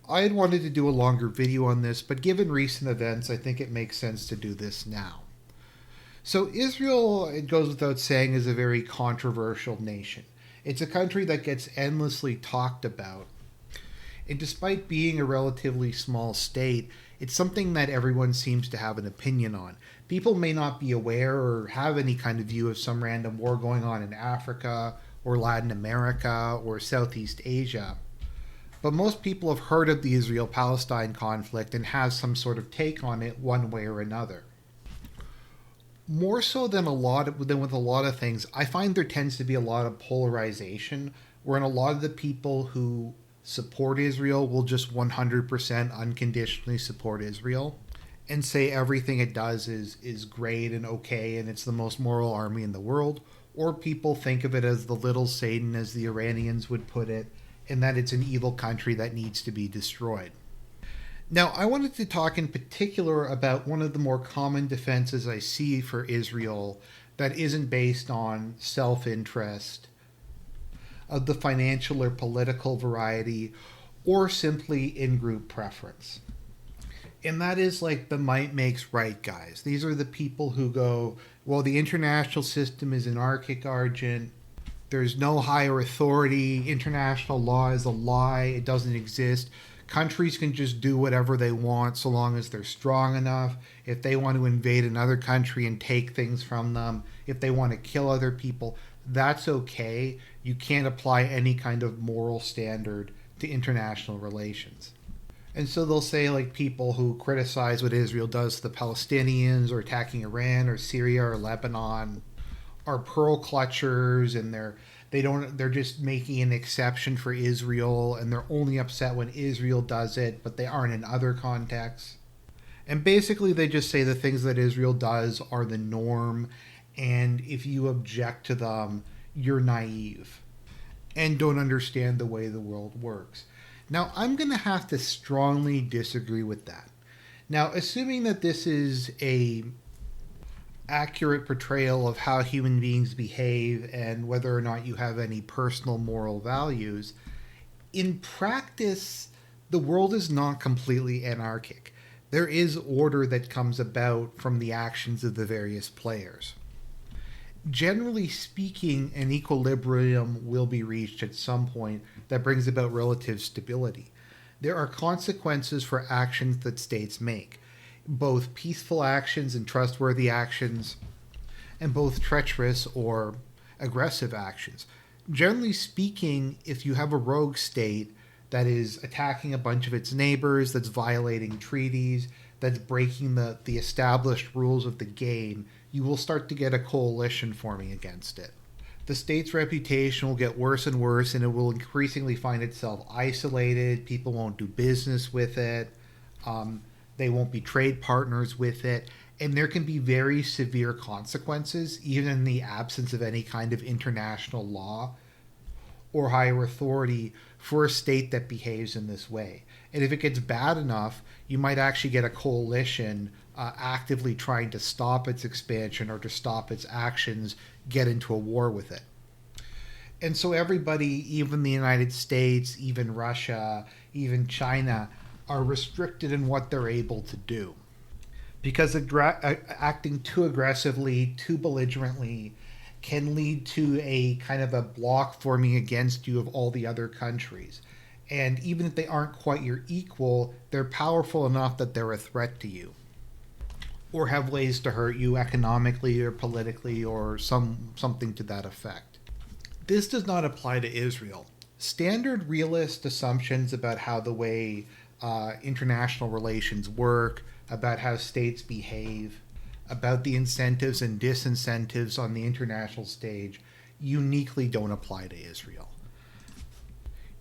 I had wanted to do a longer video on this, but given recent events, I think it makes sense to do this now. So, Israel, it goes without saying, is a very controversial nation. It's a country that gets endlessly talked about. And despite being a relatively small state, it's something that everyone seems to have an opinion on. People may not be aware or have any kind of view of some random war going on in Africa or Latin America or Southeast Asia. But most people have heard of the Israel-Palestine conflict and have some sort of take on it one way or another. More so than with a lot of things, I find there tends to be a lot of polarization, wherein a lot of the people who support Israel will just 100% unconditionally support Israel and say everything it does is great and okay and it's the most moral army in the world, or people think of it as the little Satan, as the Iranians would put it, and that it's an evil country that needs to be destroyed. Now, I wanted to talk in particular about one of the more common defenses I see for Israel that isn't based on self-interest, of the financial or political variety, or simply in-group preference. And that is like the might makes right guys. These are the people who go, well, the international system is anarchic, Argent. There's no higher authority. International law is a lie. It doesn't exist. Countries can just do whatever they want so long as they're strong enough. If they want to invade another country and take things from them, if they want to kill other people, that's okay. You can't apply any kind of moral standard to international relations. And so they'll say, like, people who criticize what Israel does to the Palestinians or attacking Iran or Syria or Lebanon are pearl clutchers, and they're just making an exception for Israel, and they're only upset when Israel does it, but they aren't in other contexts. And basically they just say the things that Israel does are the norm, and if you object to them, you're naive and don't understand the way the world works. Now, I'm going to have to strongly disagree with that. Now, assuming that this is a accurate portrayal of how human beings behave and whether or not you have any personal moral values, in practice, the world is not completely anarchic. There is order that comes about from the actions of the various players. Generally speaking, an equilibrium will be reached at some point that brings about relative stability. There are consequences for actions that states make, both peaceful actions and trustworthy actions, and both treacherous or aggressive actions. Generally speaking, if you have a rogue state that is attacking a bunch of its neighbors, that's violating treaties, that's breaking the established rules of the game, you will start to get a coalition forming against it. The state's reputation will get worse and worse, and it will increasingly find itself isolated. People won't do business with it. They won't be trade partners with it. And there can be very severe consequences, even in the absence of any kind of international law or higher authority, for a state that behaves in this way. And if it gets bad enough, you might actually get a coalition actively trying to stop its expansion or to stop its actions, get into a war with it. And so everybody, even the United States, even Russia, even China, are restricted in what they're able to do. Because acting too aggressively, too belligerently, can lead to a kind of a block forming against you of all the other countries. And even if they aren't quite your equal, they're powerful enough that they're a threat to you, or have ways to hurt you economically or politically or something to that effect. This does not apply to Israel. Standard realist assumptions about how the way international relations work, about how states behave, about the incentives and disincentives on the international stage uniquely don't apply to Israel.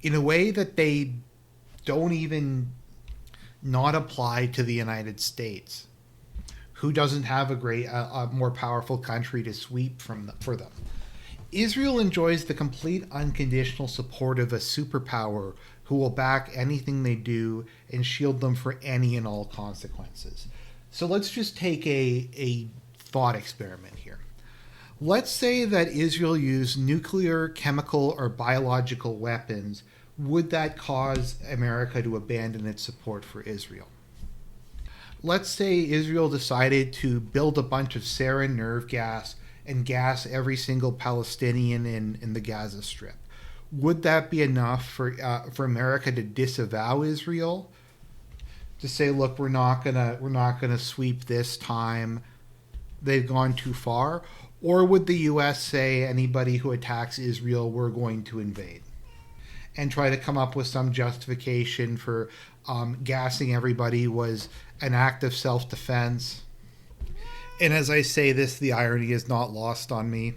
In a way that they don't even not apply to the United States, who doesn't have a more powerful country to sweep for them. Israel enjoys the complete unconditional support of a superpower who will back anything they do and shield them for any and all consequences. So let's just take a thought experiment here. Let's say that Israel used nuclear, chemical, or biological weapons would that cause America to abandon its support for Israel? Let's say Israel decided to build a bunch of sarin nerve gas and gas every single Palestinian in the Gaza Strip. Would that be enough for America to disavow Israel? To say, look, we're not gonna sweep this time. They've gone too far. Or would the U.S. say anybody who attacks Israel, we're going to invade? And try to come up with some justification for gassing everybody was an act of self-defense. And as I say this, the irony is not lost on me.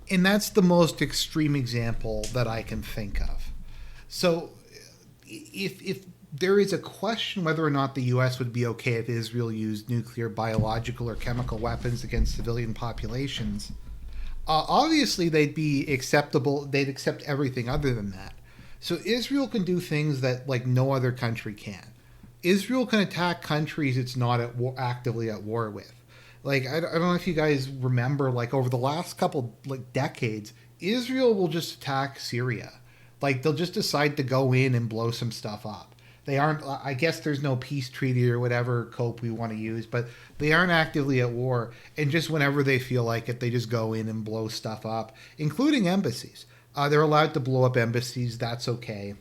And that's the most extreme example that I can think of. So if there is a question whether or not the U.S. would be okay if Israel used nuclear, biological, or chemical weapons against civilian populations, obviously they'd be acceptable. They'd accept everything other than that. So Israel can do things that like no other country can. Israel can attack countries it's not actively at war with. Like I don't know if you guys remember, like over the last couple like decades, Israel will just attack Syria. Like they'll just decide to go in and blow some stuff up. They aren't. I guess there's no peace treaty or whatever cope we want to use, but they aren't actively at war. And just whenever they feel like it, they just go in and blow stuff up, including embassies. They're allowed to blow up embassies. That's okay.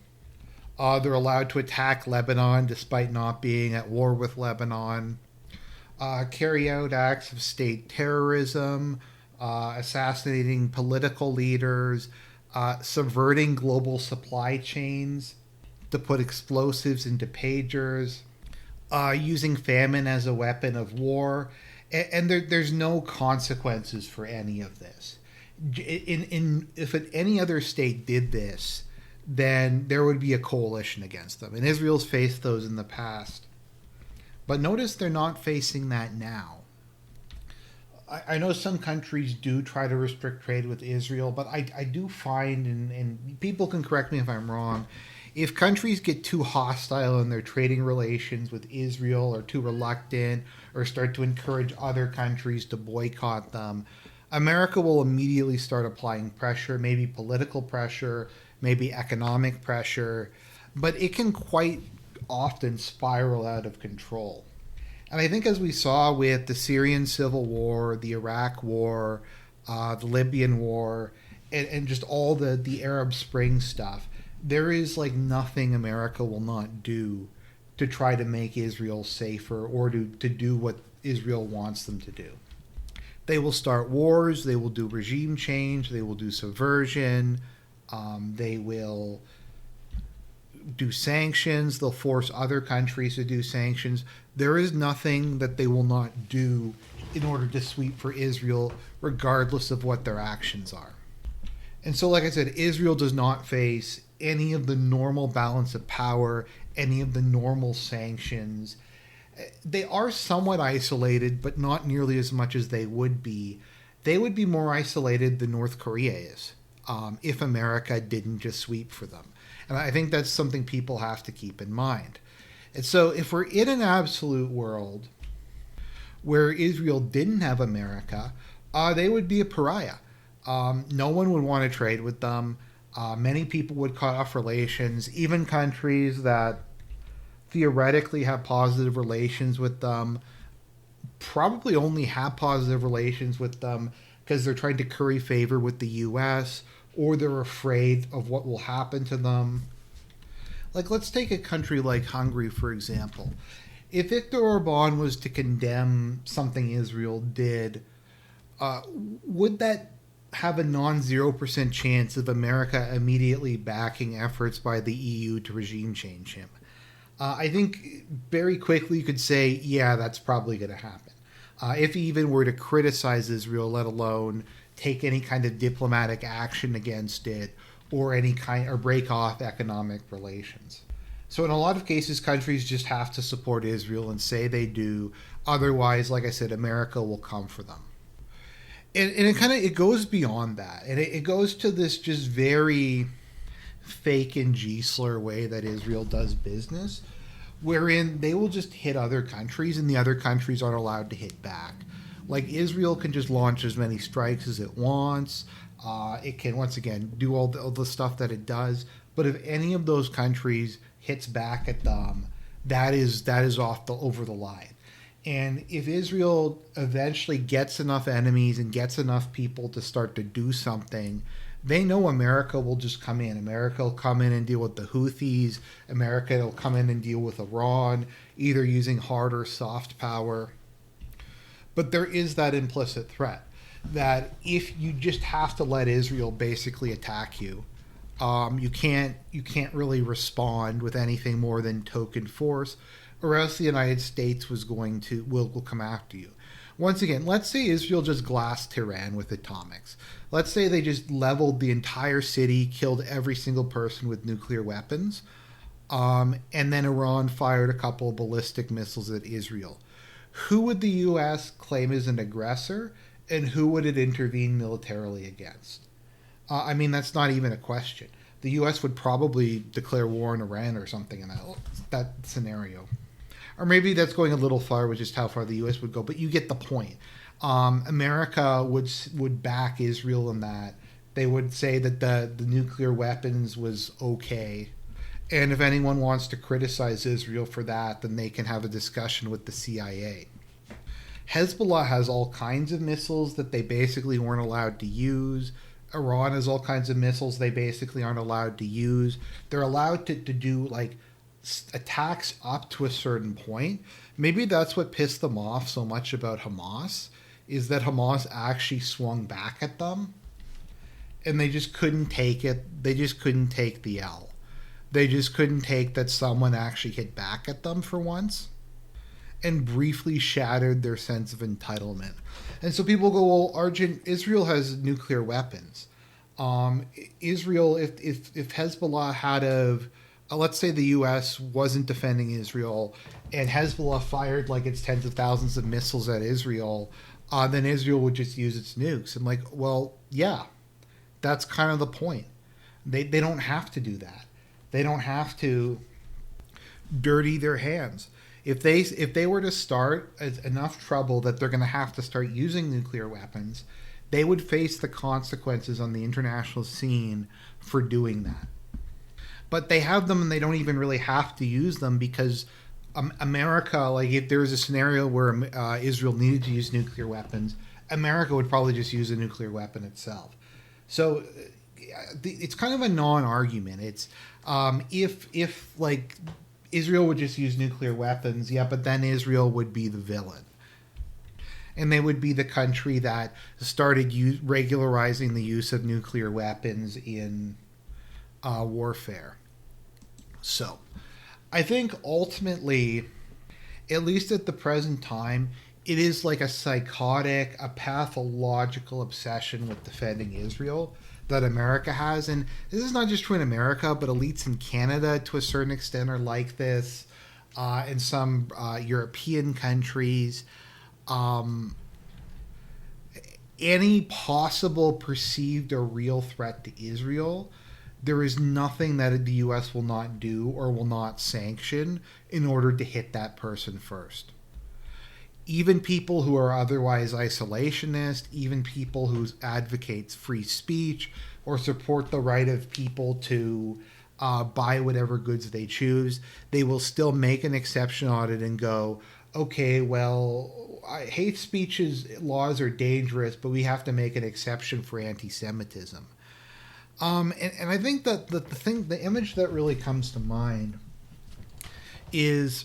They're allowed to attack Lebanon despite not being at war with Lebanon. Carry out acts of state terrorism, assassinating political leaders, subverting global supply chains to put explosives into pagers, using famine as a weapon of war, and there's no consequences for any of this. If any other state did this, then there would be a coalition against them. And Israel's faced those in the past. But notice they're not facing that now. I know some countries do try to restrict trade with Israel, but I do find, and people can correct me if I'm wrong, if countries get too hostile in their trading relations with Israel or too reluctant or start to encourage other countries to boycott them, America will immediately start applying pressure, maybe political pressure, maybe economic pressure, but it can quite often spiral out of control. And I think as we saw with the Syrian civil war, the Iraq war, the Libyan war, and just all the Arab Spring stuff, there is like nothing America will not do to try to make Israel safer or to do what Israel wants them to do. They will start wars, they will do regime change, they will do subversion, they will do sanctions, they'll force other countries to do sanctions. There is nothing that they will not do in order to sweep for Israel, regardless of what their actions are. And so, like I said, Israel does not face any of the normal balance of power, any of the normal sanctions. They are somewhat isolated, but not nearly as much as they would be. They would be more isolated than North Korea is if America didn't just sweep for them. And I think that's something people have to keep in mind. And so if we're in an absolute world where Israel didn't have America, they would be a pariah. No one would want to trade with them. Many people would cut off relations. Even countries that theoretically have positive relations with them probably only have positive relations with them because they're trying to curry favor with the U.S. or they're afraid of what will happen to them. Like, let's take a country like Hungary, for example. If Viktor Orban was to condemn something Israel did, would that have a non-0% chance of America immediately backing efforts by the EU to regime change him? I think very quickly you could say, yeah, that's probably going to happen. If he even were to criticize Israel, let alone take any kind of diplomatic action against it, or break off economic relations. So in a lot of cases, countries just have to support Israel and say they do. Otherwise, like I said, America will come for them. And it goes beyond that. And it goes to this just very fake and G-slur way that Israel does business, wherein they will just hit other countries and the other countries aren't allowed to hit back. Like, Israel can just launch as many strikes as it wants. It can, once again, do all the stuff that it does, But if any of those countries hits back at them, that is off the over the line. And if Israel eventually gets enough enemies and gets enough people to start to do something, they know America will just come in. America will come in and deal with the Houthis. America will come in and deal with Iran, either using hard or soft power. But there is that implicit threat that if you just have to let Israel basically attack you, you can't really respond with anything more than token force, or else the United States will come after you. Once again, let's say Israel just glassed Tehran with atomics. Let's say they just leveled the entire city, killed every single person with nuclear weapons, and then Iran fired a couple of ballistic missiles at Israel. Who would the U.S. claim as an aggressor, and who would it intervene militarily against? I mean, that's not even a question. The U.S. would probably declare war on Iran or something in that scenario. Or maybe that's going a little far with just how far the U.S. would go, but you get the point. America would back Israel in that. They would say that the nuclear weapons was okay. And if anyone wants to criticize Israel for that, then they can have a discussion with the CIA. Hezbollah has all kinds of missiles that they basically weren't allowed to use. Iran has all kinds of missiles they basically aren't allowed to use. They're allowed to do like attacks up to a certain point. Maybe that's what pissed them off so much about Hamas, is that Hamas actually swung back at them and they just couldn't take it. They just couldn't take the L. They just couldn't take that someone actually hit back at them for once and briefly shattered their sense of entitlement. And so people go, well, Argent, Israel has nuclear weapons. Israel, if Hezbollah had let's say the U.S. wasn't defending Israel and Hezbollah fired like its tens of thousands of missiles at Israel, then Israel would just use its nukes. I'm like, well, yeah, that's kind of the point. They don't have to do that. They don't have to dirty their hands. If they were to start enough trouble that they're going to have to start using nuclear weapons, they would face the consequences on the international scene for doing that. But they have them and they don't even really have to use them because America, like if there was a scenario where Israel needed to use nuclear weapons, America would probably just use a nuclear weapon itself. So it's kind of a non-argument. It's if like Israel would just use nuclear weapons, yeah, but then Israel would be the villain. And they would be the country that started regularizing the use of nuclear weapons in warfare. So, I think ultimately, at least at the present time, it is like a psychotic, a pathological obsession with defending Israel that America has. And this is not just true in America, but elites in Canada to a certain extent are like this, in some European countries. Any possible perceived or real threat to Israel, there is nothing that the U.S. will not do or will not sanction in order to hit that person first. Even people who are otherwise isolationist, even people who advocate free speech or support the right of people to buy whatever goods they choose, they will still make an exception on it and go, okay, well, hate speech laws are dangerous, but we have to make an exception for anti-Semitism. And I think that the image that really comes to mind is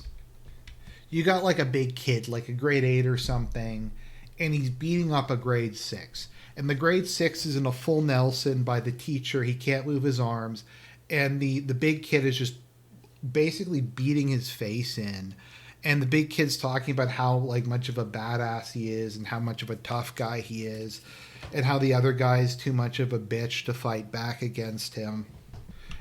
you got like a big kid, like a grade 8 or something, and he's beating up a grade 6. And the grade 6 is in a full Nelson by the teacher. He can't move his arms. And the big kid is just basically beating his face in. And the big kid's talking about how like much of a badass he is and how much of a tough guy he is and how the other guy is too much of a bitch to fight back against him.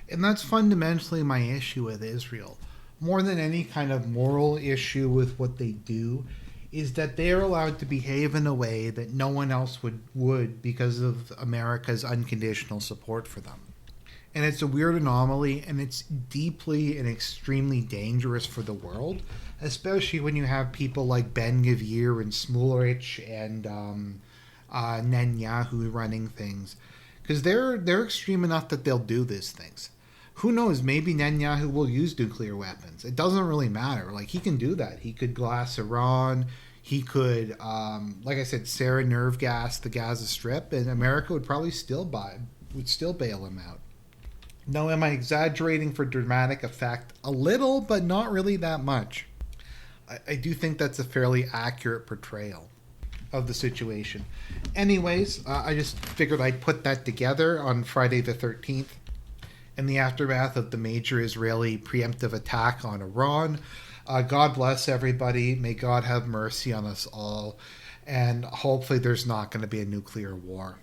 And that's fundamentally my issue with Israel. More than any kind of moral issue with what they do, is that they are allowed to behave in a way that no one else would because of America's unconditional support for them. And it's a weird anomaly, and it's deeply and extremely dangerous for the world, especially when you have people like Ben Gvir and Smolarich and Netanyahu running things. Because they're extreme enough that they'll do these things. Who knows? Maybe Netanyahu will use nuclear weapons. It doesn't really matter. Like, he can do that. He could glass Iran. He could, like I said, sarin nerve gas the Gaza Strip, and America would probably still bail him out. Now, am I exaggerating for dramatic effect? A little, but not really that much. I do think that's a fairly accurate portrayal of the situation. Anyways, I just figured I'd put that together on Friday the 13th in the aftermath of the major Israeli preemptive attack on Iran. God bless everybody. May God have mercy on us all. And hopefully there's not going to be a nuclear war.